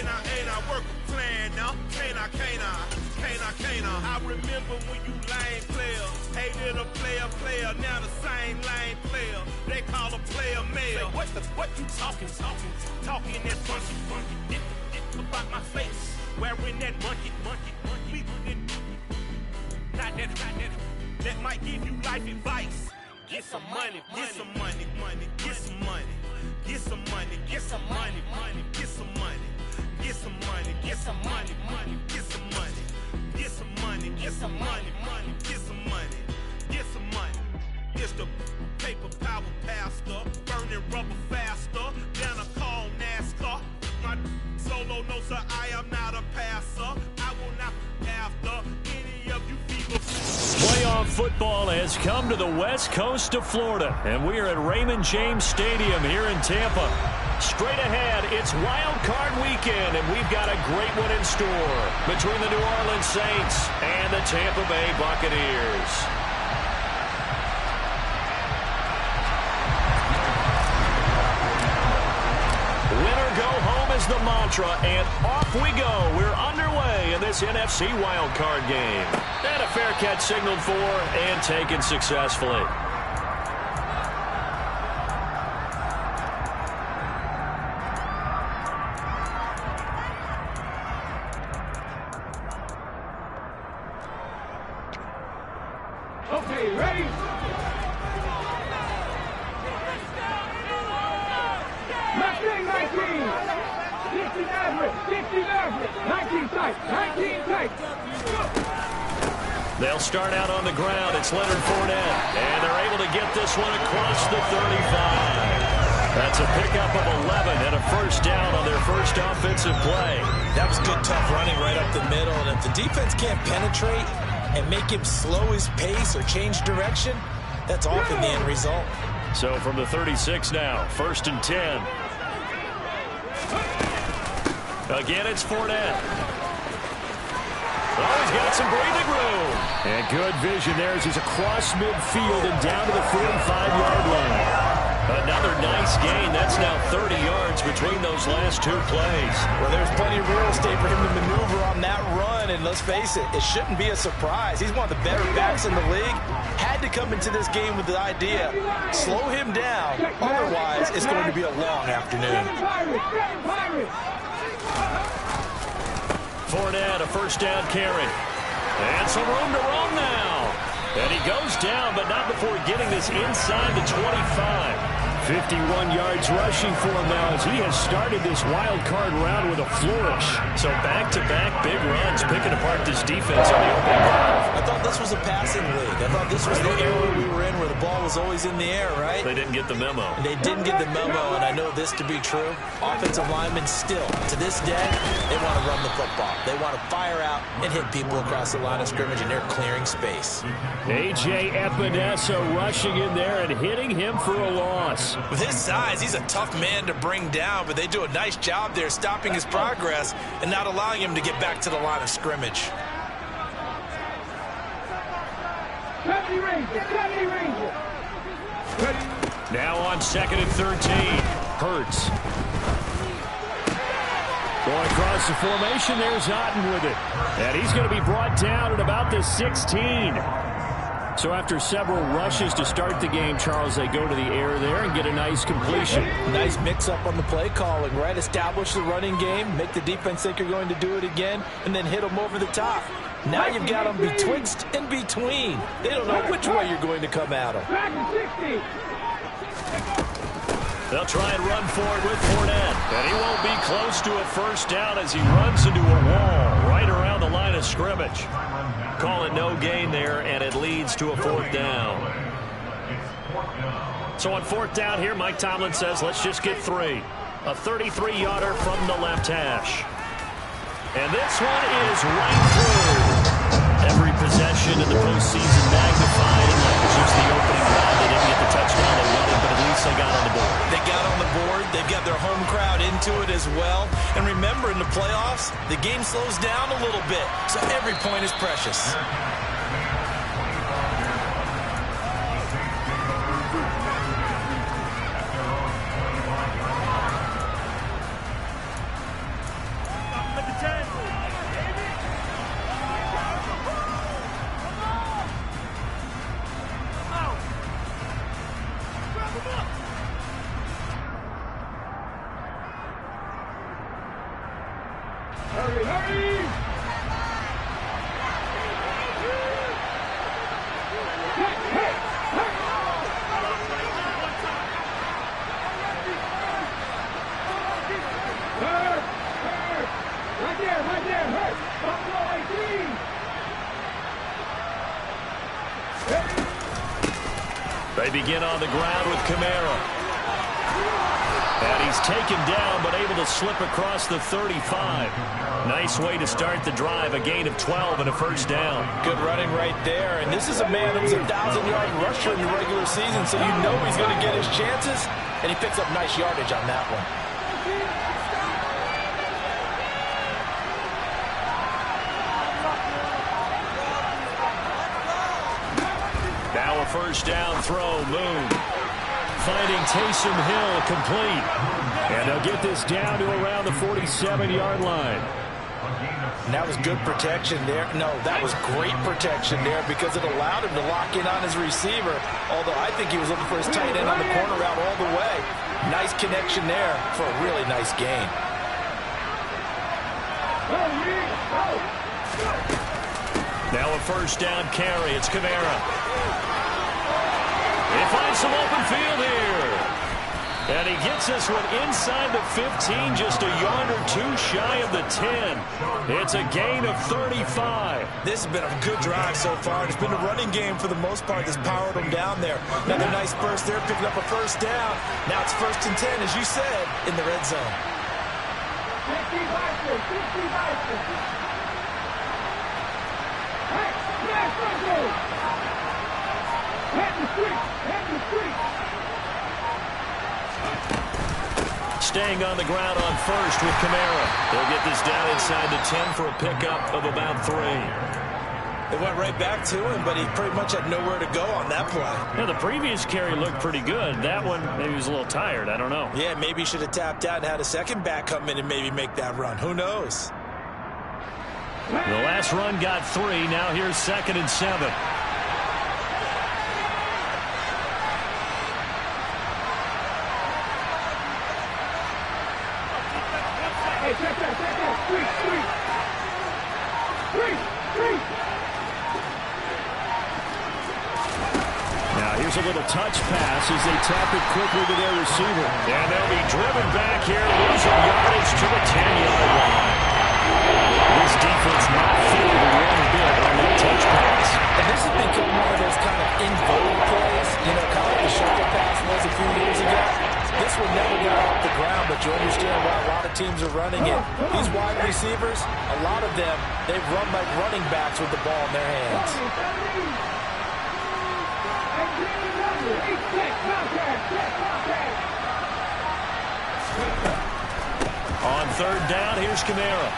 ain't I work a plan now? Can't I? I remember when you lame player, hated a player, now the same lame player. They call a player male. What you talking that funky, about my face, wearing that monkey. Not that might give you life advice. Get some money, get some money, get some money, get some money, get some money, get some money, get some money, get some money, get some money, get some money, get some money, get some money, get some money. It's the paper power pastor, burning rubber faster than a call NASCAR. My solo knows that I am not a passer. I will not after any of you people. Playoff football has come to the west coast of Florida, and we are at Raymond James Stadium here in Tampa. Straight ahead, it's Wildcard weekend, and we've got a great one in store between the New Orleans Saints and the Tampa Bay Buccaneers. Winner go home is the mantra, and off we go. We're underway in this NFC wildcard game. And a fair catch signaled for and taken successfully. Okay, ready? Mustang 19! 60 average! 60 average! 19 tight! 19 tight! They'll start out on the ground. It's Leonard Fournette. And they're able to get this one across the 35. That's a pickup of 11 and a first down on their first offensive play. That was good, tough running right up the middle. And if the defense can't penetrate and make him slow his pace or change direction, that's often the end result. So from the 36 now, 1st and 10. Again, it's Fournette. Oh, he's got some breathing room. And good vision there as he's across midfield and down to the 45-yard line. Another nice gain. That's now 30 yards between those last two plays. Well, there's plenty of real estate for him to maneuver on that run. And let's face it, it shouldn't be a surprise. He's one of the better backs in the league. Had to come into this game with the idea, slow him down. Otherwise, it's going to be a long afternoon. Fournette, a first down carry. And some room to run now. And he goes down, but not before getting this inside the 25. 51 yards rushing for him now as he has started this wild card round with a flourish. So back-to-back big runs, picking apart this defense on the opening drive. I thought this was a passing league. I thought this was the era we were in where the ball was always in the air, right? They didn't get the memo. They didn't get the memo, and I know this to be true. Offensive linemen still, to this day, they want to run the football. They want to fire out and hit people across the line of scrimmage, and they're clearing space. A.J. Epinesa rushing in there and hitting him for a loss. With his size, he's a tough man to bring down, but they do a nice job there stopping his progress and not allowing him to get back to the line of scrimmage. Now on 2nd and 13. Hurts. Going across the formation, there's Otten with it. And he's going to be brought down at about the 16. So after several rushes to start the game, Charles, they go to the air there and get a nice completion. Nice mix-up on the play calling, right? Establish the running game, make the defense think you're going to do it again, and then hit them over the top. Now you've got them betwixt and between. They don't know which way you're going to come at them. They'll try and run forward with Fournette. And he won't be close to a first down as he runs into a wall right around the line of scrimmage. Call it no gain there, and it leads to a 4th down. So on 4th down here, Mike Tomlin says, let's just get 3. A 33-yarder from the left hash. And this one is right through. Every possession in the postseason magnified, and like just the opening round. They didn't get the touchdown they wanted, but at least they got on the board. They got on the board. They've got their home crowd into it as well. And remember, in the playoffs, the game slows down a little bit, so every point is precious. Hurry, hurry! Right there, hurt! Buffalo 18! They begin on the ground with Kamara. And he's taken down, but able to slip across the 35. Nice way to start the drive, a gain of 12 and a first down. Good running right there, and this is a man that was a 1,000-yard rusher in the regular season, so you know he's going to get his chances, and he picks up nice yardage on that one. Now a first down throw, Moon. Finding Taysom Hill complete. And they'll get this down to around the 47-yard line. And that was good protection there. No, that was great protection there because it allowed him to lock in on his receiver. Although I think he was looking for his tight end on the corner route all the way. Nice connection there for a really nice gain. Now a first down carry. It's Kamara. He finds some open field here. And he gets this one inside the 15, just a yard or two shy of the 10. It's a gain of 35. This has been a good drive so far. It's been a running game for the most part that's powered them down there. Another nice burst there, picking up a first down. Now it's 1st and 10, as you said, in the red zone. 50 Vikings, 50 Vikings. Hey, smash Vikings! Head the street, head the street. Staying on the ground on first with Kamara. They'll get this down inside the 10 for a pickup of about 3. They went right back to him, but he pretty much had nowhere to go on that play. Yeah, the previous carry looked pretty good. That one, maybe he was a little tired. I don't know. Yeah, maybe he should have tapped out and had a second back come in and maybe make that run. Who knows? The last run got 3. Now here's 2nd and 7. Hey, check that, street. Now here's a little touch pass as they tap it quickly to their receiver. And they'll be driven back here, losing yardage to the 10-yard line. This defense not fooled one bit on that touch pass. And this has become one of those kind of in-vogue plays, you know, kind of like the shoulder pass was a few years ago. This one never got off the ground, but you understand why a lot of teams are running it. These wide receivers, a lot of them, they run like running backs with the ball in their hands. On 3rd down, here's Kamara.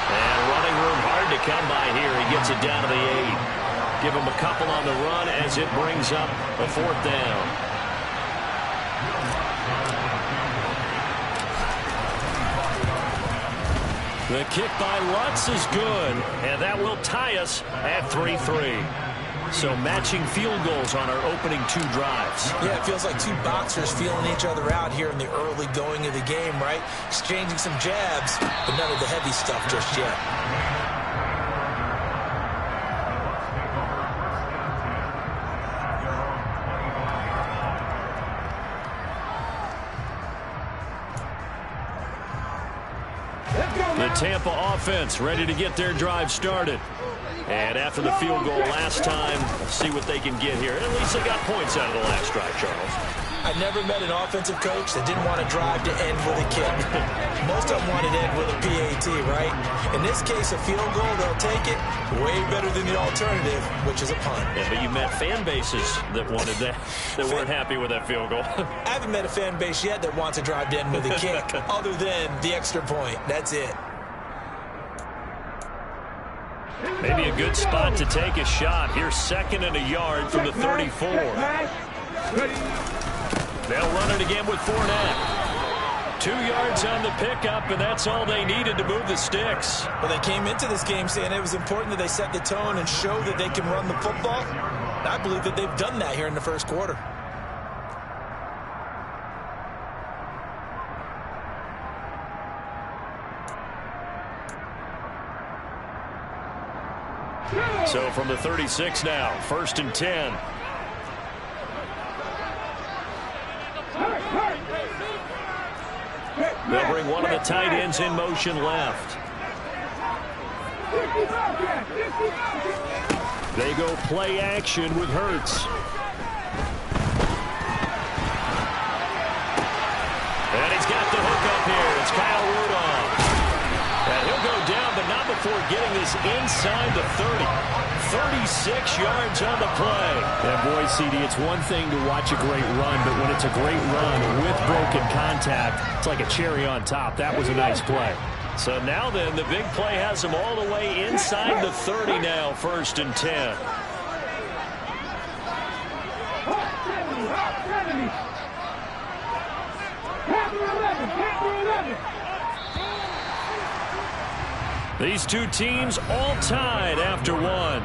And running room hard to come by here. He gets it down to the 8. Give him a couple on the run as it brings up a 4th down. The kick by Lutz is good, and that will tie us at 3-3. So matching field goals on our opening 2 drives. Yeah, it feels like 2 boxers feeling each other out here in the early going of the game, right? Exchanging some jabs, but none of the heavy stuff just yet. The Tampa offense ready to get their drive started. And after the field goal last time, let's see what they can get here. At least they got points out of the last drive, Charles. I never met an offensive coach that didn't want to drive to end with a kick. Most of them wanted to end with a PAT, right? In this case, a field goal, they'll take it. Way better than the alternative, which is a punt. Yeah, but you met fan bases that wanted that, that weren't happy with that field goal. I haven't met a fan base yet that wants to drive to end with a kick, other than the extra point. That's it. Maybe a good spot to take a shot. Here's 2nd and a yard from the 34. They'll run it again with Fournette. 2 yards on the pickup, and that's all they needed to move the sticks. Well, they came into this game saying it was important that they set the tone and show that they can run the football. And I believe that they've done that here in the 1st quarter. So from the 36 now, 1st and 10. They'll bring one of the tight ends in motion left. They go play action with Hurts. And he's got the hook up here. It's Kyle Rudolph. And he'll go down, but not before getting this inside the 30. 36 yards on the play. And boy, CD, it's one thing to watch a great run, but when it's a great run with broken contact, it's like a cherry on top. That was a nice play. So now then, the big play has him all the way inside the 30 now, 1st and 10. These two teams all tied after one.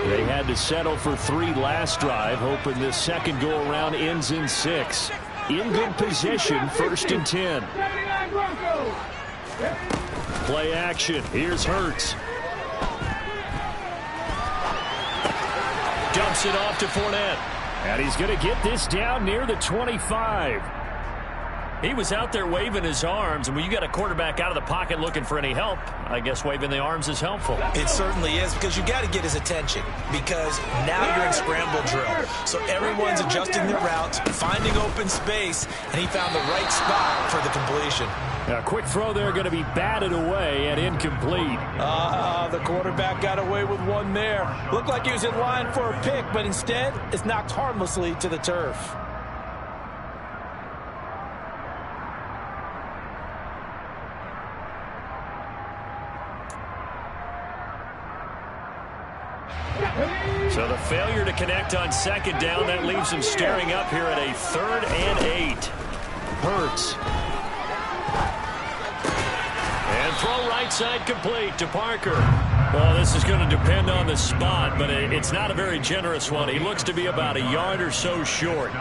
They had to settle for 3 last drive, hoping this second go-around ends in 6. In good position, 1st and 10. Play action. Here's Hurts. Dumps it off to Fournette. And he's going to get this down near the 25. He was out there waving his arms, and when you got a quarterback out of the pocket looking for any help, I guess waving the arms is helpful. It certainly is, because you got to get his attention, because now you're in scramble drill. So everyone's adjusting their routes, finding open space, and he found the right spot for the completion. A quick throw there going to be batted away and incomplete. The quarterback got away with one there. Looked like he was in line for a pick, but instead it's knocked harmlessly to the turf. So the failure to connect on 2nd down, that leaves him staring up here at a 3rd and 8. Hurts. And throw right side complete to Parker. Well, this is going to depend on the spot, but it's not a very generous one. He looks to be about a yard or so short.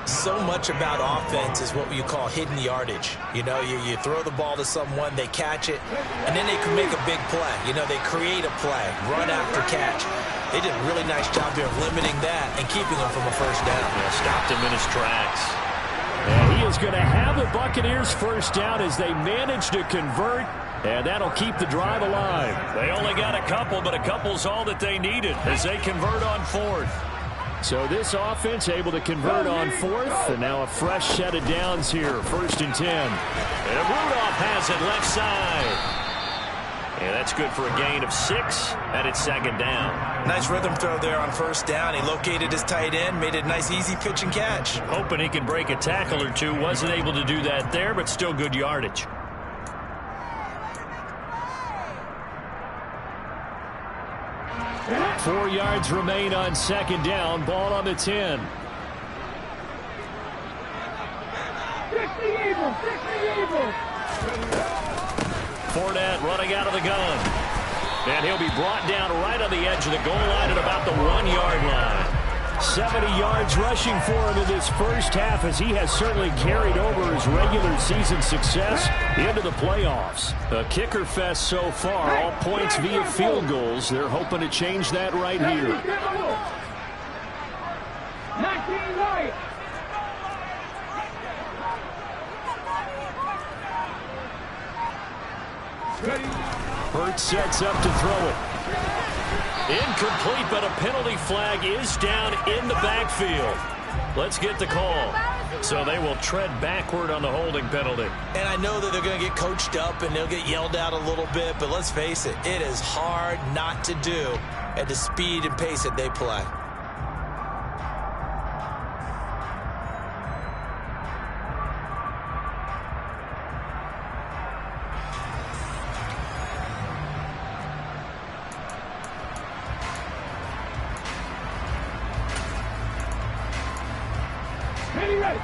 So much about offense is what you call hidden yardage. You know, you throw the ball to someone, they catch it, and then they can make a big play. You know, they create a play, run after catch. They did a really nice job here of limiting that and keeping him from a 1st down. Yeah, stopped him in his tracks. And he is going to have the Buccaneers 1st down as they manage to convert. And that'll keep the drive alive. They only got a couple, but a couple's all that they needed as they convert on 4th. So this offense able to convert on 4th, and now a fresh set of downs here, 1st and 10. And Rudolph has it left side. And that's good for a gain of 6, and it's 2nd down. Nice rhythm throw there on 1st down. He located his tight end, made it a nice, easy pitch and catch. Hoping he can break a tackle or two. Wasn't able to do that there, but still good yardage. Four yards remain on 2nd down. Ball on the 10. Fournette running out of the gun. And he'll be brought down right on the edge of the goal line at about the 1-yard line. 70 yards rushing for him in this 1st half, as he has certainly carried over his regular season success into the playoffs. A kicker fest so far, all points via field goals. They're hoping to change that right here. 19 right. Hurts sets up to throw it. Incomplete, but a penalty flag is down in the backfield. Let's get the call. So they will tread backward on the holding penalty. And I know that they're going to get coached up and they'll get yelled at a little bit, but let's face it, it is hard not to do at the speed and pace that they play.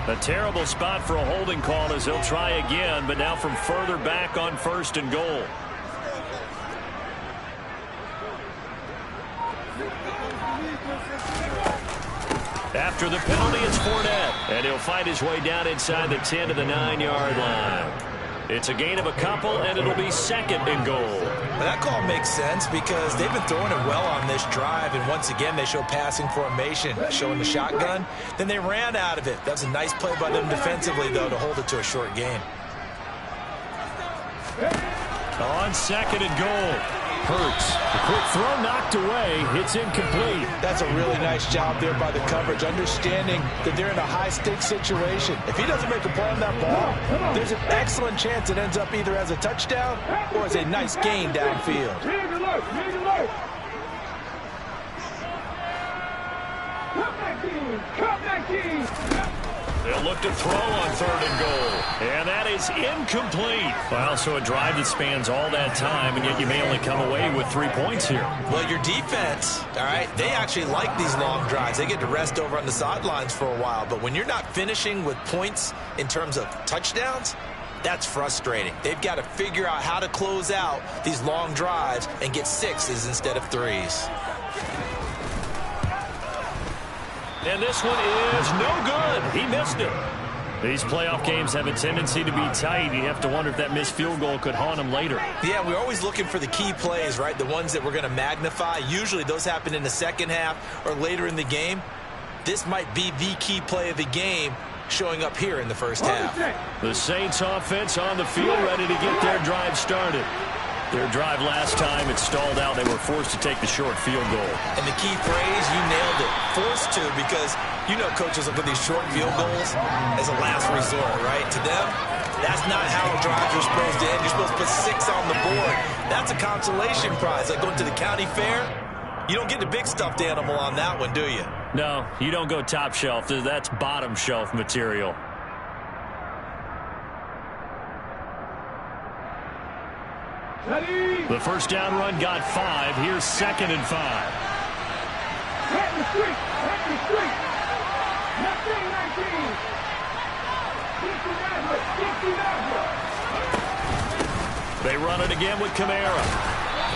A terrible spot for a holding call as he'll try again, but now from further back on 1st and goal. After the penalty, it's Fournette, and he'll fight his way down inside the 10 to the 9-yard line. It's a gain of a couple, and it'll be 2nd and goal. Well, that call makes sense because they've been throwing it well on this drive, and once again they show passing formation, showing the shotgun. Then they ran out of it. That was a nice play by them defensively, though, to hold it to a short gain. On 2nd and goal. Hurts. The quick throw knocked away. It's incomplete. That's a really nice job there by the coverage, understanding that they're in a high-stakes situation. If he doesn't make a play on that ball, there's an excellent chance it ends up either as a touchdown or as a nice gain downfield. They'll look to throw on 3rd and goal. And that is incomplete. Well, so a drive that spans all that time, and yet you may only come away with 3 points here. Well, your defense, all right, they actually like these long drives. They get to rest over on the sidelines for a while. But when you're not finishing with points in terms of touchdowns, that's frustrating. They've got to figure out how to close out these long drives and get 6s instead of 3s. And this one is no good. He missed it. These playoff games have a tendency to be tight. You have to wonder if that missed field goal could haunt him later. Yeah, we're always looking for the key plays, right? The ones that we're going to magnify. Usually those happen in the second half or later in the game. This might be the key play of the game showing up here in the first half. The Saints offense on the field, ready to get their drive started. Their drive last time, it stalled out. They were forced to take the short field goal. And the key phrase, you nailed it. Forced to, because you know coaches look at these short field goals as a last resort, right? To them, that's not how drives are supposed to end. You're supposed to put 6 on the board. That's a consolation prize. Like going to the county fair, you don't get the big stuffed animal on that one, do you? No, you don't go top shelf. That's bottom shelf material. The first down run got 5. Here's 2nd and 5. They run it again with Kamara.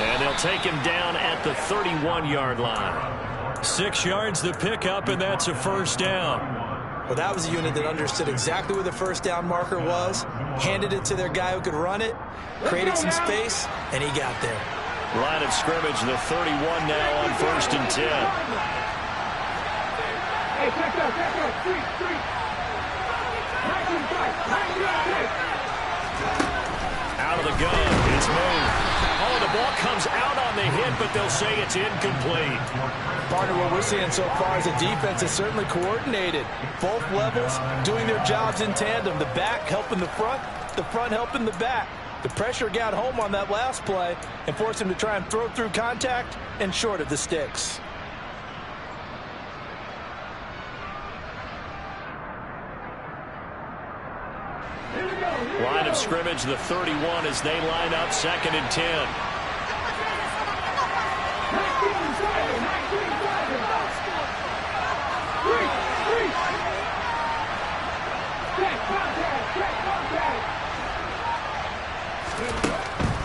And they'll take him down at the 31-yard line. 6 yards the pickup, and that's a first down. Well, that was a unit that understood exactly where the first down marker was, handed it to their guy who could run it, created some space, and he got there. Line of scrimmage, the 31 now on 1st and 10. Out of the gun, it's moved. Oh, the ball comes out on the hit, but they'll say it's incomplete. Partner, what we're seeing so far is the defense is certainly coordinated. Both levels doing their jobs in tandem. The back helping the front helping the back. The pressure got home on that last play and forced him to try and throw through contact and short of the sticks. Line of scrimmage, the 31 as they line up 2nd and 10.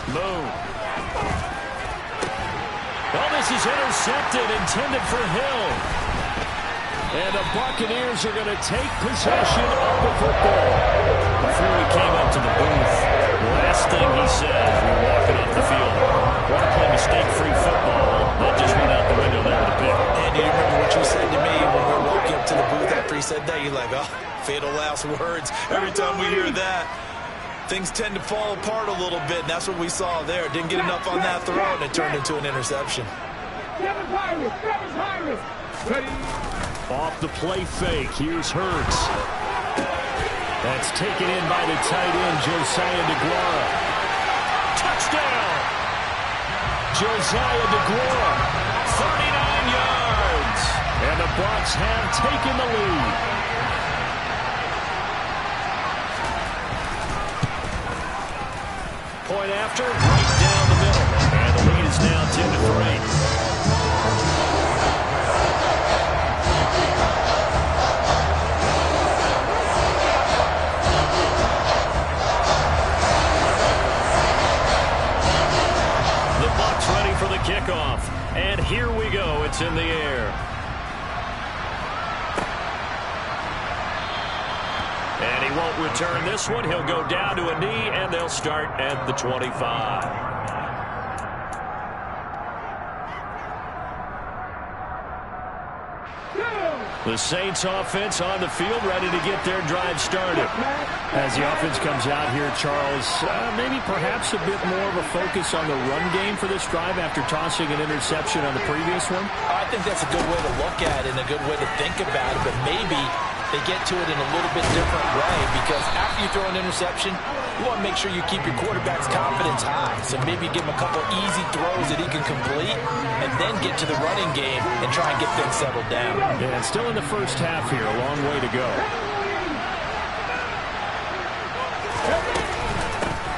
Boom. Well, this is intercepted, intended for Hill. And the Buccaneers are going to take possession of the football. Before we came up to the booth, the last thing he said as we were walking off the field, want to play mistake-free football. That just went out the window there with the pick. And do you remember what you said to me when we were walking up to the booth after he said that? You're like, oh, fatal last words. Every time we hear that, things tend to fall apart a little bit, and that's what we saw there. Didn't get enough on that throw, and it turned into an interception. Off the play fake, here's Hurts. That's taken in by the tight end, Josiah DeGuara. Touchdown! Josiah DeGuara, 39 yards. And the Bucs have taken the lead. Point after, right down the middle. And the lead is now 10-3. Kickoff, and here we go. It's in the air. won't return this one. He'll go down to a knee, and they'll start at the 25. The Saints offense on the field, ready to get their drive started. As the offense comes out here, Charles, maybe perhaps a bit more of a focus on the run game for this drive after tossing an interception on the previous one? I think that's a good way to look at it and a good way to think about it, but maybe they get to it in a little bit different way, because after you throw an interception, you want to make sure you keep your quarterback's confidence high. So maybe give him a couple easy throws that he can complete and then get to the running game and try and get things settled down. Yeah, it's still in the first half here. A long way to go.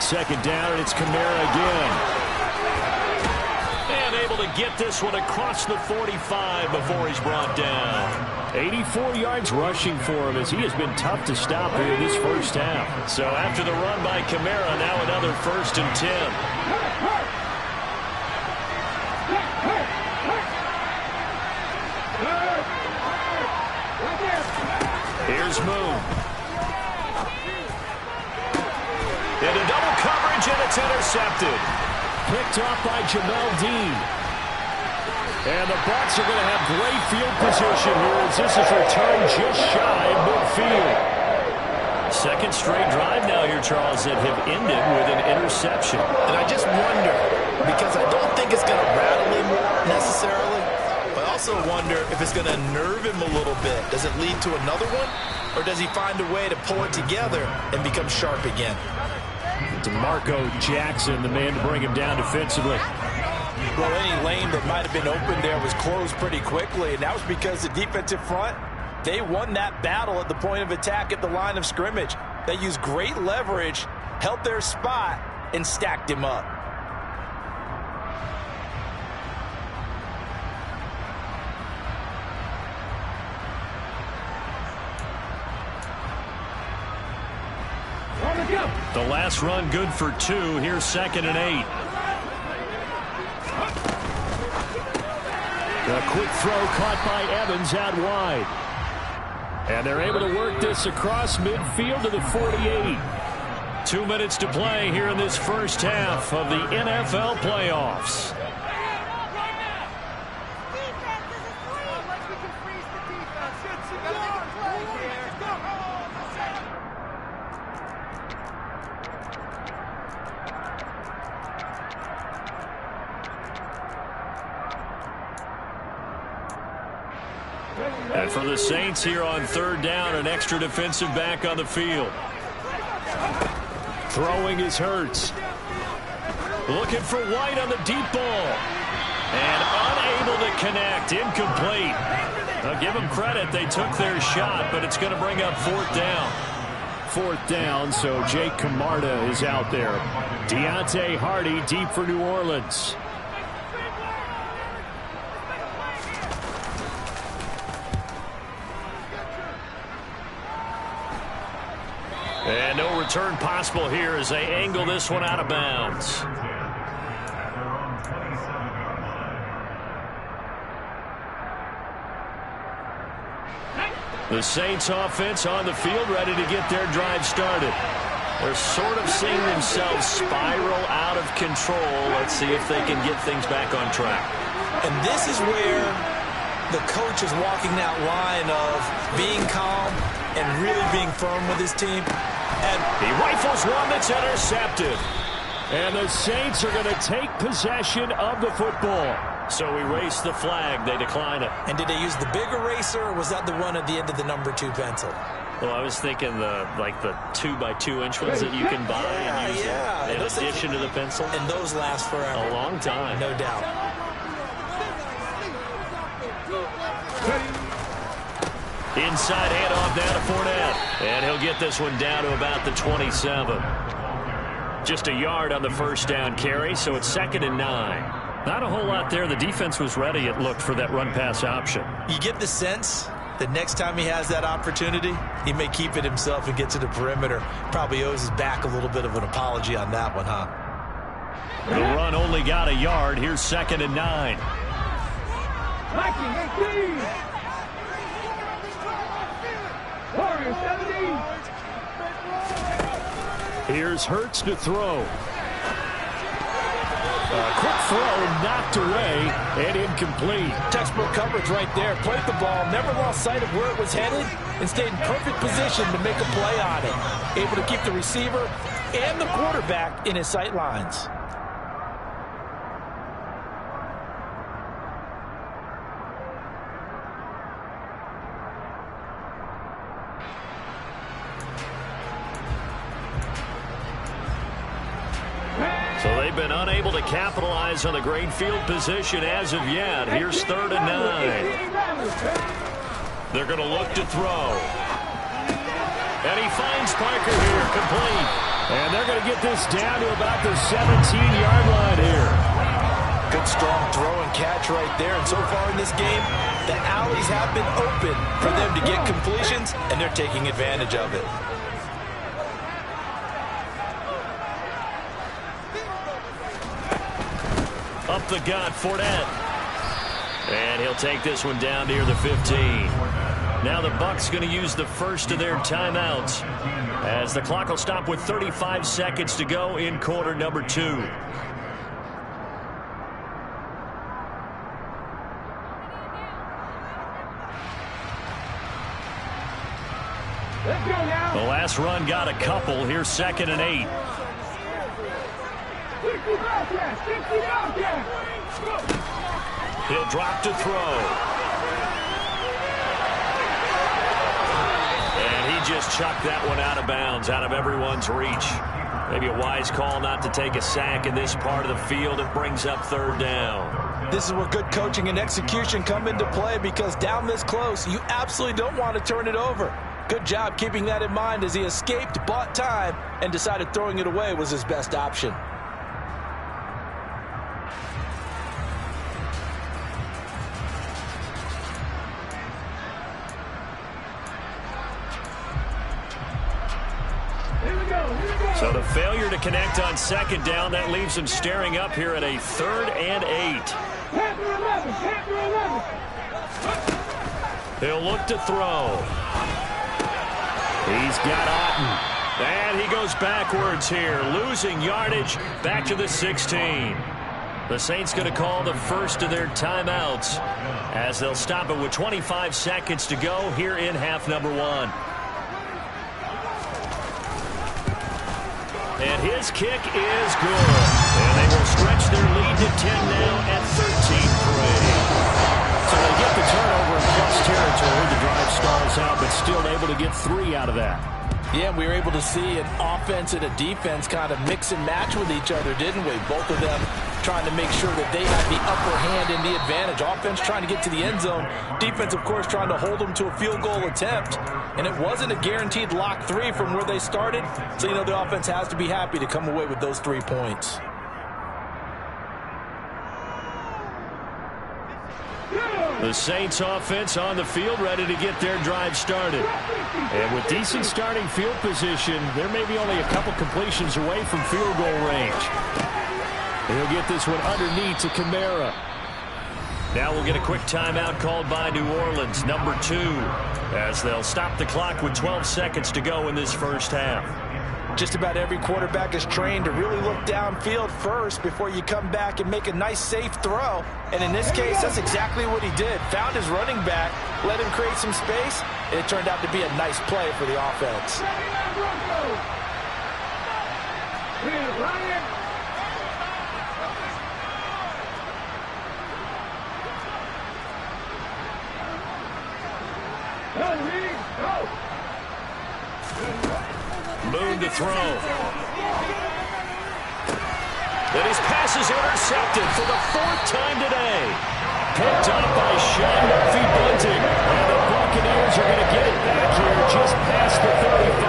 Second down, and it's Kamara again. And able to get this one across the 45 before he's brought down. 84 yards rushing for him, as he has been tough to stop here this first half. So after the run by Kamara, now another 1st and 10. Here's Moon. Into double coverage, and it's intercepted. Picked off by Jamel Dean. And the Bucs are going to have great field position here as this is returned just shy of midfield. Second straight drive now here, Charles, that have ended with an interception. And I just wonder, because I don't think it's going to rattle him necessarily, but I also wonder if it's going to nerve him a little bit. Does it lead to another one, or does he find a way to pull it together and become sharp again? DeMarco Jackson, the man to bring him down defensively. Well, any lane that might have been open there was closed pretty quickly, and that was because the defensive front, they won that battle at the point of attack at the line of scrimmage. They used great leverage, held their spot, and stacked him up. The last run good for 2. Here's 2nd and 8. A quick throw caught by Evans out wide. And they're able to work this across midfield to the 48. 2 minutes to play here in this first half of the NFL playoffs. And for the Saints here on 3rd down, an extra defensive back on the field. Throwing is Hurts. Looking for White on the deep ball. And unable to connect. Incomplete. I'll give them credit. They took their shot, but it's going to bring up 4th down. 4th down, so Jake Camarda is out there. Deontay Hardy deep for New Orleans. And no return possible here as they angle this one out of bounds. The Saints offense on the field ready to get their drive started. They're sort of seeing themselves spiral out of control. Let's see if they can get things back on track. And this is where the coach is walking that line of being calm and really being firm with his team. And he rifles one that's intercepted. And the Saints are going to take possession of the football. So we race the flag. They decline it. And did they use the big eraser, or was that the one at the end of the number 2 pencil? Well, I was thinking the 2x2 inch ones that you can buy and use in addition to the pencil. And those last forever. A long time. No doubt. Inside handoff down to Fournette. And he'll get this one down to about the 27. Just a yard on the first down carry, so it's 2nd and 9. Not a whole lot there. The defense was ready, it looked, for that run-pass option. You get the sense that next time he has that opportunity, he may keep it himself and get to the perimeter. Probably owes his back a little bit of an apology on that one, huh? The run only got a yard. Here's 2nd and 9. Viking 18. Warriors 17. Here's Hurts to throw. A quick throw knocked away and incomplete. Textbook coverage right there. Played the ball, never lost sight of where it was headed, and stayed in perfect position to make a play on it. Able to keep the receiver and the quarterback in his sight lines. So they've been unable to capitalize on the great field position as of yet. Here's 3rd and 9. They're going to look to throw. And he finds Parker here, complete. And they're going to get this down to about the 17-yard line here. Good strong throw and catch right there. And so far in this game, the alleys have been open for them to get completions, and they're taking advantage of it. Up the gut, Fournette. And he'll take this one down near the 15. Now the Bucs going to use the first of their timeouts, as the clock will stop with 35 seconds to go in quarter number 2. Let's go now. The last run got a couple. Here's 2nd and 8. 60 Bobcats, 60 Bobcats. He'll drop to throw. And he just chucked that one out of bounds, out of everyone's reach. Maybe a wise call not to take a sack in this part of the field. It brings up 3rd down. This is where good coaching and execution come into play, because down this close, you absolutely don't want to turn it over. Good job keeping that in mind as he escaped, bought time, and decided throwing it away was his best option. So the failure to connect on 2nd down, that leaves him staring up here at a 3rd and 8. He'll look to throw. He's got Otten. And he goes backwards here, losing yardage back to the 16. The Saints going to call the first of their timeouts, as they'll stop it with 25 seconds to go here in half number 1. And his kick is good. And they will stretch their lead to 10 now at 13-3. So they get the turnover in plus territory. The drive stalls out, but still able to get 3 out of that. Yeah, we were able to see an offense and a defense kind of mix and match with each other, didn't we? Both of them trying to make sure that they had the upper hand and the advantage. Offense trying to get to the end zone. Defense, of course, trying to hold them to a field goal attempt. And it wasn't a guaranteed lock 3 from where they started. So, you know, the offense has to be happy to come away with those 3 points. The Saints offense on the field, ready to get their drive started. And with decent starting field position, there may be only a couple completions away from field goal range. He'll get this one underneath to Kamara. Now we'll get a quick timeout called by New Orleans, number 2, as they'll stop the clock with 12 seconds to go in this first half. Just about every quarterback is trained to really look downfield first before you come back and make a nice, safe throw. And in this case, that's exactly what he did. Found his running back, let him create some space, and it turned out to be a nice play for the offense. Moon to throw. And his pass is intercepted for the 4th time today. Picked up by Sean Murphy-Bunting. And the Buccaneers are going to get it back here just past the 35.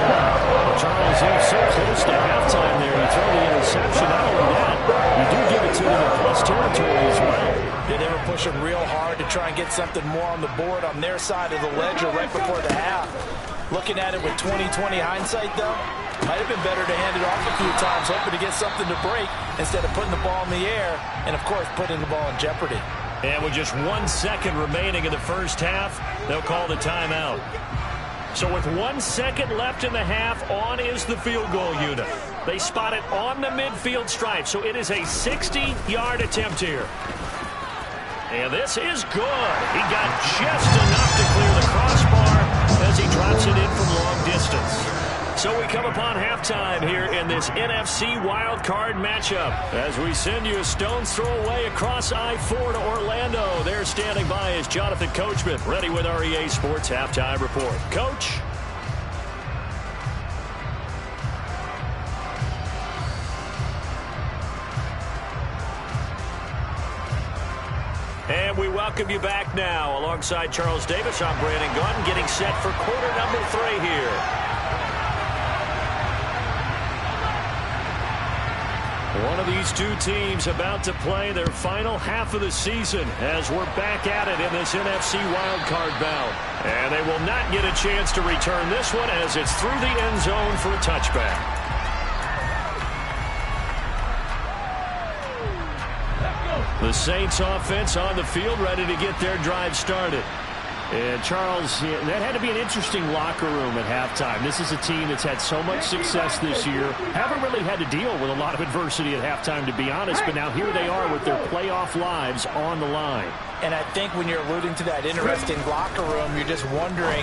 Well, Charles, he's so close to halftime there. You throw the interception. Not only that, you do give it to them in plus territory as well. Yeah, they were pushing real hard to try and get something more on the board on their side of the ledger right before the half. Looking at it with 20/20 hindsight, though, might have been better to hand it off a few times, hoping to get something to break instead of putting the ball in the air and, of course, putting the ball in jeopardy. And with just 1 second remaining in the first half, they'll call the timeout. So with 1 second left in the half, on is the field goal unit. They spot it on the midfield stripe, so it is a 60-yard attempt here. And this is good. He got just enough to clear the crossbar as he drops it in from long distance. So we come upon halftime here in this NFC Wildcard matchup as we send you a stone's throw away across I-4 to Orlando. There standing by is Jonathan Coachman, ready with our EA Sports Halftime Report. Coach? And we welcome you back now. Alongside Charles Davis, I'm Brandon Gunn, getting set for quarter number 3 here. One of these two teams about to play their final half of the season as we're back at it in this NFC wildcard bout. And they will not get a chance to return this one as it's through the end zone for a touchback. The Saints offense on the field ready to get their drive started. And Charles, that had to be an interesting locker room at halftime. This is a team that's had so much success this year. Haven't really had to deal with a lot of adversity at halftime, to be honest. But now here they are with their playoff lives on the line. And I think when you're alluding to that interesting locker room, you're just wondering,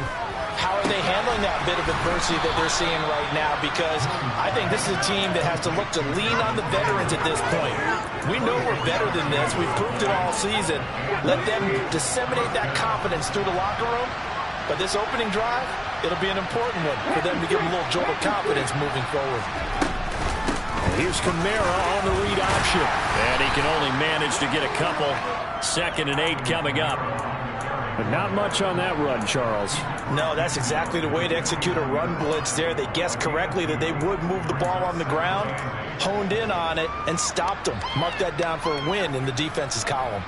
how are they handling that bit of adversity that they're seeing right now? Because I think this is a team that has to look to lean on the veterans at this point. We know we're better than this. We've proved it all season. Let them disseminate that confidence through the locker room. But this opening drive, it'll be an important one for them to give them a little jolt of confidence moving forward. Here's Kamara on the read option. And he can only manage to get a couple. 2nd and 8 coming up. But not much on that run, Charles. No, that's exactly the way to execute a run blitz there. They guessed correctly that they would move the ball on the ground, honed in on it, and stopped them. Mark that down for a win in the defense's column.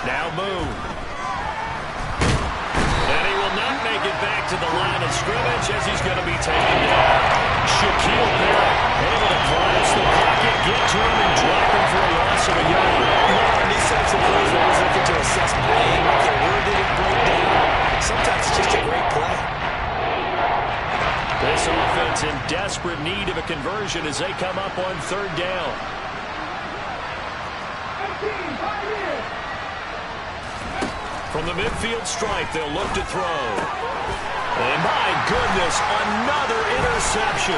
Now move. Make it back to the line of scrimmage as he's going to be taken down. Shaquille Barrett able to collapse the pocket, get to him, and drop him for a loss of a yard. In these types of plays, we're always looking to assess pain. Okay, where did it break down? Sometimes it's just a great play. This offense in desperate need of a conversion as they come up on 3rd down. From the midfield stripe, they'll look to throw. And my goodness, another interception.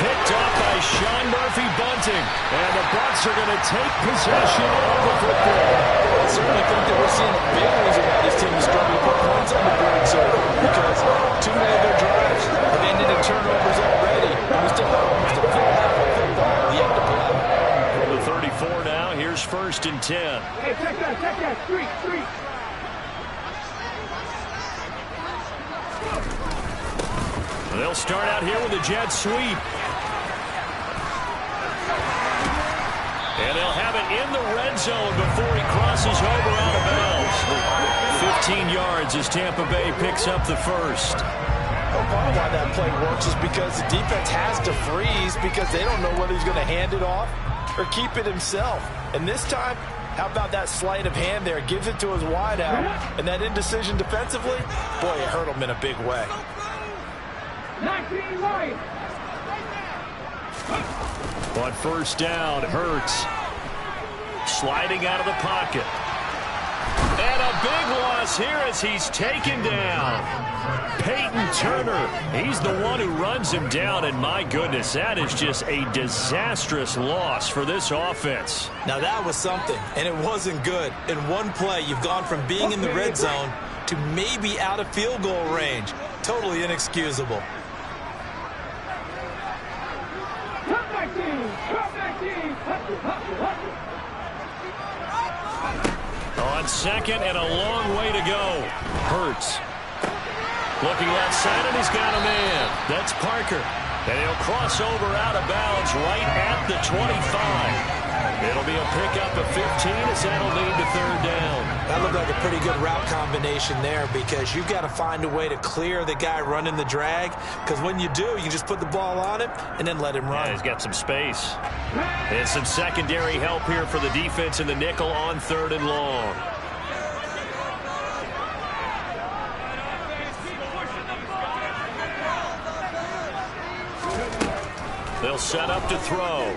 Picked up by Sean Murphy-Bunting. And the Bucs are going to take possession of the football. I certainly think that we're seeing a big reason why this team is struggling to put points on the board so far. Because too many of their drives have ended in turnovers already. And we still have almost a full half of football yet to play. From the 34 now, here's 1st and 10. Hey, check that, street. They'll start out here with a jet sweep. And they'll have it in the red zone before he crosses over out of bounds. 15 yards as Tampa Bay picks up the first. Part of why that play works is because the defense has to freeze because they don't know whether he's going to hand it off or keep it himself. And this time, how about that sleight of hand there? Gives it to his wideout. And that indecision defensively, boy, it hurt him in a big way. 19 right. On 1st down, Hurts sliding out of the pocket. And a big loss here as he's taken down. Peyton Turner, he's the one who runs him down, and my goodness, that is just a disastrous loss for this offense. Now that was something, and it wasn't good. In one play, you've gone from being in the red zone to maybe out of field goal range. Totally inexcusable. On 2nd and a long way to go. Hurts looking left side, and he's got a man. That's Parker. And he'll cross over out of bounds right at the 25. It'll be a pickup of 15 as that'll lead to third down. That looked like a pretty good route combination there because you've got to find a way to clear the guy running the drag, because when you do, you can just put the ball on him and then let him run. Yeah, he's got some space. And some secondary help here for the defense in the nickel on 3rd and long. They'll set up to throw.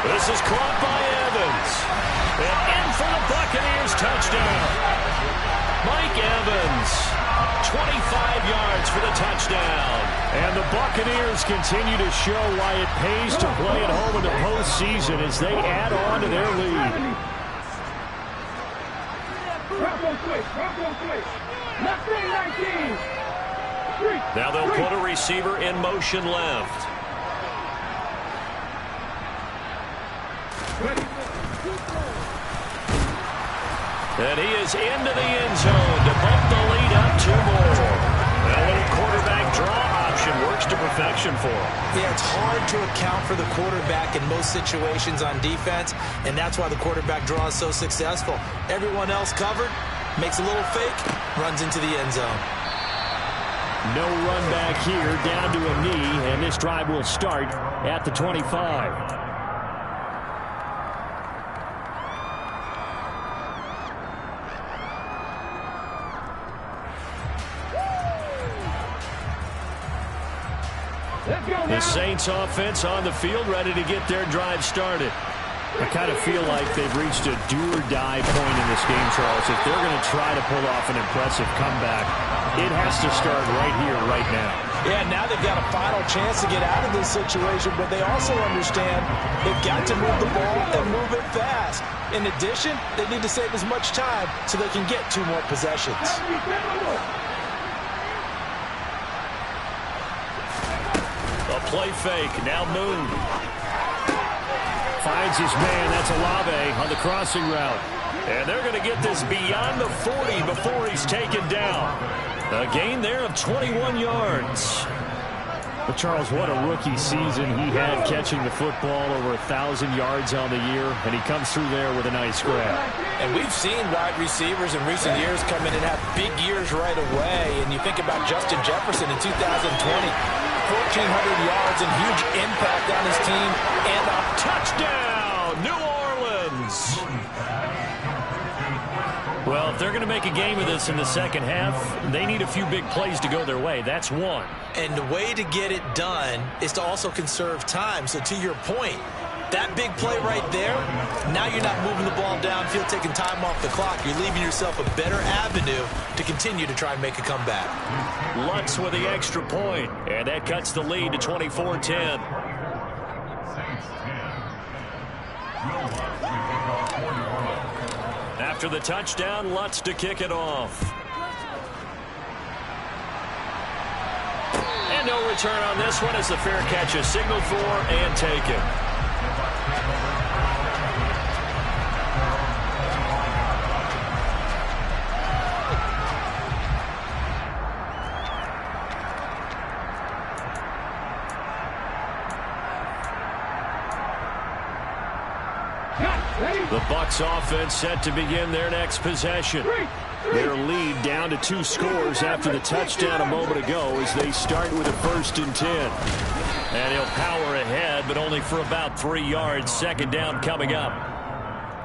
This is caught by Evans. And in for the Buccaneers touchdown. Mike Evans, 25 yards for the touchdown. And the Buccaneers continue to show why it pays to play at home in the postseason as they add on to their lead. Now they'll put a receiver in motion left. And he is into the end zone to bump the lead up 2 more. That little quarterback draw option works to perfection for him. Yeah, it's hard to account for the quarterback in most situations on defense, and that's why the quarterback draw is so successful. Everyone else covered, makes a little fake, runs into the end zone. No run back here, down to a knee, and this drive will start at the 25. The Saints offense on the field, ready to get their drive started. I kind of feel like they've reached a do-or-die point in this game, Charles. If they're going to try to pull off an impressive comeback, it has to start right here, right now. Yeah, now they've got a final chance to get out of this situation, but they also understand they've got to move the ball and move it fast. In addition, they need to save as much time so they can get 2 more possessions. A play fake, now Moon. Finds his man, that's Olave on the crossing route. And they're going to get this beyond the 40 before he's taken down. A gain there of 21 yards. Well, Charles, what a rookie season he had catching the football, over 1,000 yards on the year, and he comes through there with a nice grab. And we've seen wide receivers in recent years come in and have big years right away. And you think about Justin Jefferson in 2020, 1,400 yards and huge impact on his team. And a touchdown, New Orleans. Well, if they're going to make a game of this in the second half, they need a few big plays to go their way. That's one. And the way to get it done is to also conserve time. So to your point, that big play right there, now you're not moving the ball downfield, taking time off the clock. You're leaving yourself a better avenue to continue to try and make a comeback. Lutz with the extra point, and that cuts the lead to 24-10. After the touchdown, Lutz to kick it off. And no return on this one as the fair catch is signaled for and taken. The Bucs offense set to begin their next possession. Their lead down to 2 scores after the touchdown a moment ago as they start with a 1st and 10. And he'll power ahead, but only for about 3 yards. 2nd down coming up.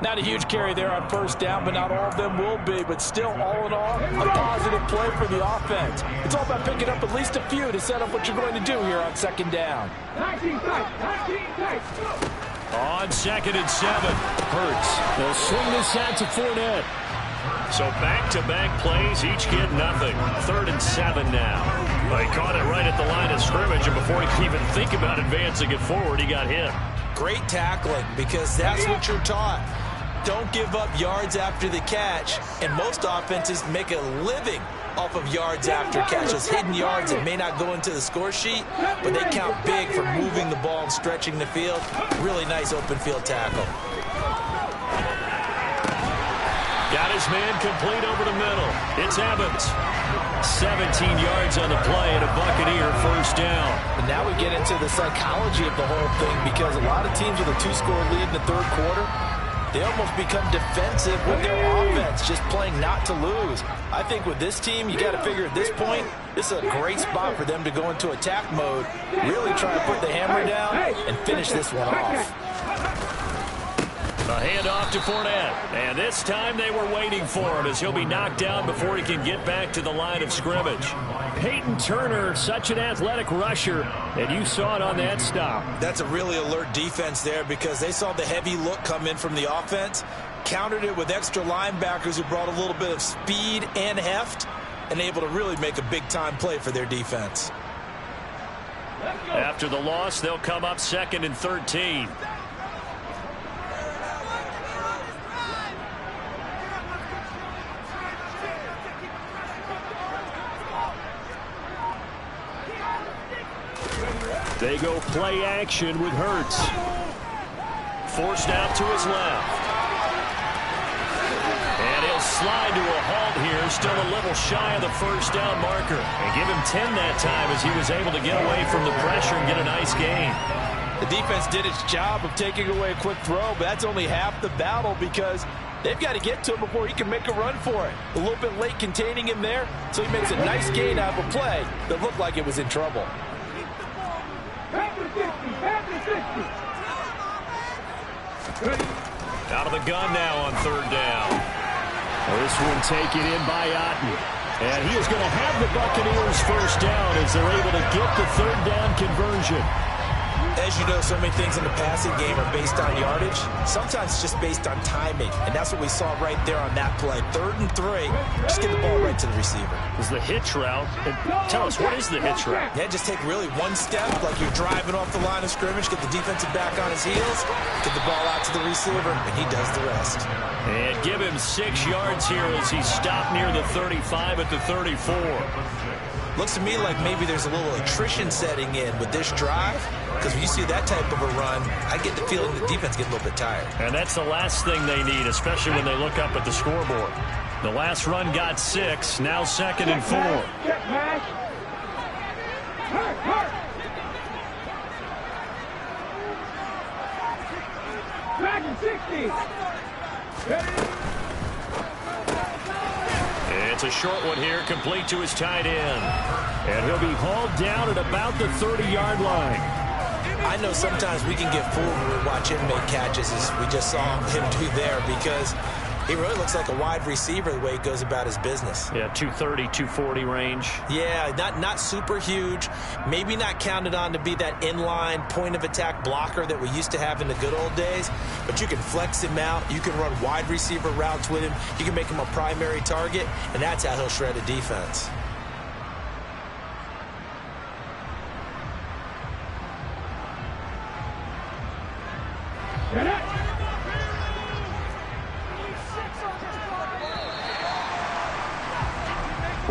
Not a huge carry there on 1st down, but not all of them will be. But still, all in all, a positive play for the offense. It's all about picking up at least a few to set up what you're going to do here on 2nd down. 19 tight. On 2nd and 7. Hurts. They'll swing this out to Fournette. So back-to-back plays, each get nothing. 3rd and 7 now. Well, he caught it right at the line of scrimmage, and before he could even think about advancing it forward, he got hit. Great tackling, because that's what you're taught. Don't give up yards after the catch, and most offenses make a living off of yards after catches. Hidden yards that may not go into the score sheet, but they count big for moving the ball and stretching the field. Really nice open field tackle. Got his man complete over the middle. It's Evans. 17 yards on the play and a Buccaneer first down. And now we get into the psychology of the whole thing, because a lot of teams with a 2-score lead in the third quarter, they almost become defensive with their offense, just playing not to lose. I think with this team, you got to figure at this point, this is a great spot for them to go into attack mode, really try to put the hammer down and finish this one off. A handoff to Fournette, and this time they were waiting for him as he'll be knocked down before he can get back to the line of scrimmage. Peyton Turner, such an athletic rusher, and you saw it on that stop. That's a really alert defense there, because they saw the heavy look come in from the offense, countered it with extra linebackers who brought a little bit of speed and heft, and able to really make a big-time play for their defense. After the loss, they'll come up 2nd and 13. They go play action with Hurts. Forced out to his left. And he'll slide to a halt here, still a little shy of the first down marker. And give him 10 that time as he was able to get away from the pressure and get a nice gain. The defense did its job of taking away a quick throw, but that's only half the battle, because they've got to get to him before he can make a run for it. A little bit late containing him there, so he makes a nice gain out of a play that looked like it was in trouble. Out of the gun now on 3rd down. This one taken in by Otten. And he is going to have the Buccaneers first down as they're able to get the 3rd down conversion. As you know, so many things in the passing game are based on yardage. Sometimes it's just based on timing, and that's what we saw right there on that play. 3rd and 3, just get the ball right to the receiver. Is the hitch route. Tell us, what is the hitch route? Yeah, just take really one step, like you're driving off the line of scrimmage, get the defensive back on his heels, get the ball out to the receiver, and he does the rest. And give him 6 yards here as he stopped near the 35 at the 34. Looks to me like maybe there's a little attrition setting in with this drive, because when you see that type of a run, I get the feeling the defense gets a little bit tired. And that's the last thing they need, especially when they look up at the scoreboard. The last run got 6, now 2nd and 4. It's a short one here, complete to his tight end. And he'll be hauled down at about the 30-yard line. I know sometimes we can get fooled when we watch him make catches, as we just saw him do there, because he really looks like a wide receiver the way he goes about his business. Yeah, 230, 240 range. Yeah, not super huge. Maybe not counted on to be that inline point-of-attack blocker that we used to have in the good old days. But you can flex him out. You can run wide receiver routes with him. You can make him a primary target, and that's how he'll shred a defense.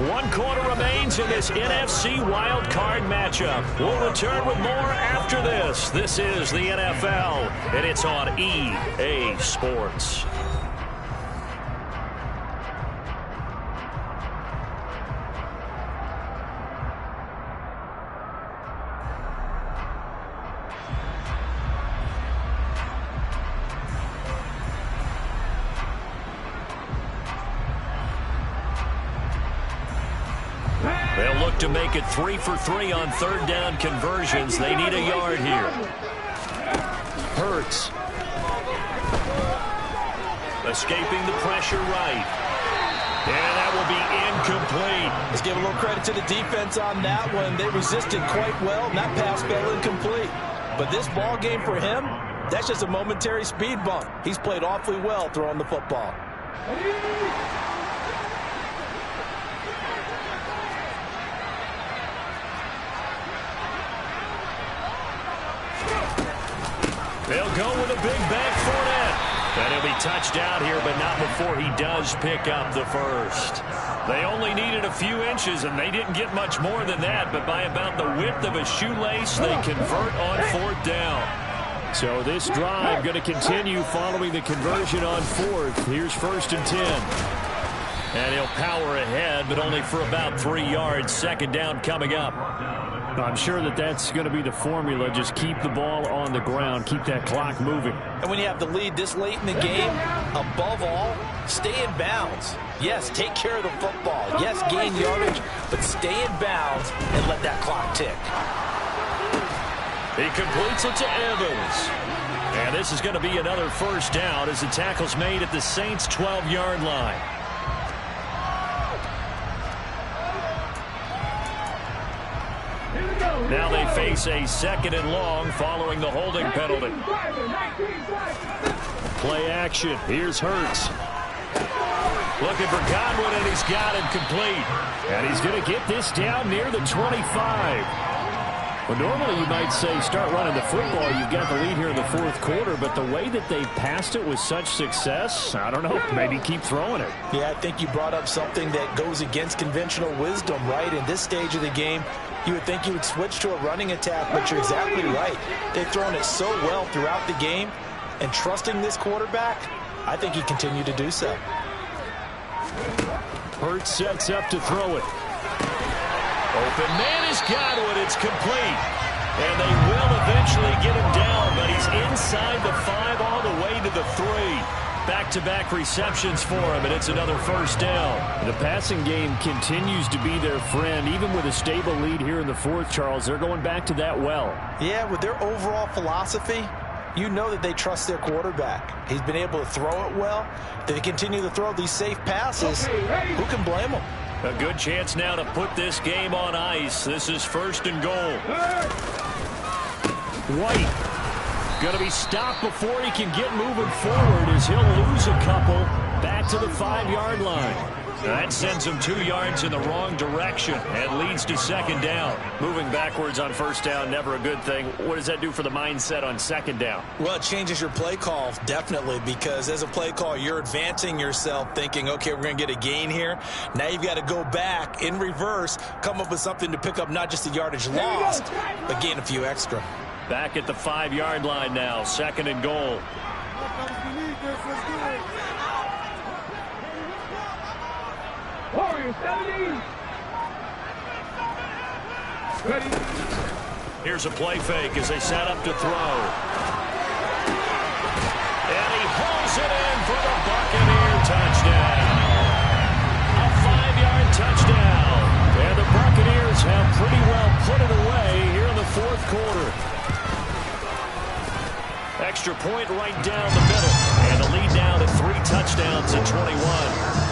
One quarter remains in this NFC Wildcard matchup. We'll return with more after this. This is the NFL, and it's on EA Sports. They'll look to make it 3 for 3 on 3rd down conversions. They need a yard here. Hurts. Escaping the pressure right. And that will be incomplete. Let's give a little credit to the defense on that one. They resisted quite well, and that pass fell incomplete. But this ball game for him, that's just a momentary speed bump. He's played awfully well throwing the football. They'll go with a big back Fournette. And he'll be touched out here, but not before he does pick up the first. They only needed a few inches, and they didn't get much more than that. But by about the width of a shoelace, they convert on 4th down. So this drive going to continue following the conversion on fourth. Here's 1st and 10. And he'll power ahead, but only for about 3 yards. 2nd down coming up. I'm sure that that's going to be the formula. Just keep the ball on the ground. Keep that clock moving. And when you have the lead this late in the game, above all, stay in bounds. Yes, take care of the football. Yes, gain yardage, but stay in bounds and let that clock tick. He completes it to Evans. And this is going to be another 1st down as the tackle's made at the Saints' 12-yard line. Now they face a 2nd and long following the holding penalty. Play action. Here's Hurts. Looking for Godwin, and he's got him complete. And he's going to get this down near the 25. Well, normally you might say start running the football. You've got the lead here in the 4th quarter, but the way that they passed it with such success, I don't know, maybe keep throwing it. Yeah, I think you brought up something that goes against conventional wisdom, right? In this stage of the game, you would think you would switch to a running attack, but you're exactly right. They've thrown it so well throughout the game, and trusting this quarterback, I think he continued to do so. Hurts sets up to throw it. Open man is Godwin. It's complete. And they will eventually get him down, but he's inside the 5 all the way to the 3. Back-to-back receptions for him, and it's another 1st down. The passing game continues to be their friend. Even with a stable lead here in the 4th, Charles, they're going back to that well. Yeah, with their overall philosophy, you know that they trust their quarterback. He's been able to throw it well. They continue to throw these safe passes. Who can blame them? A good chance now to put this game on ice. This is 1st and goal. White going to be stopped before he can get moving forward as he'll lose a couple back to the 5-yard line. That sends him 2 yards in the wrong direction and leads to 2nd down. Moving backwards on 1st down, never a good thing. What does that do for the mindset on 2nd down? Well, it changes your play call, definitely, because as a play call, you're advancing yourself thinking, okay, we're going to get a gain here. Now you've got to go back in reverse, come up with something to pick up not just the yardage lost, but gain a few extra. Back at the 5-yard line now, 2nd and goal. Warriors 70. Ready. Here's a play fake as they set up to throw. And he hauls it in for the Buccaneer touchdown. A 5-yard touchdown. And the Buccaneers have pretty well put it away here in the 4th quarter. Extra point right down the middle. And the lead now to 3 touchdowns at 21.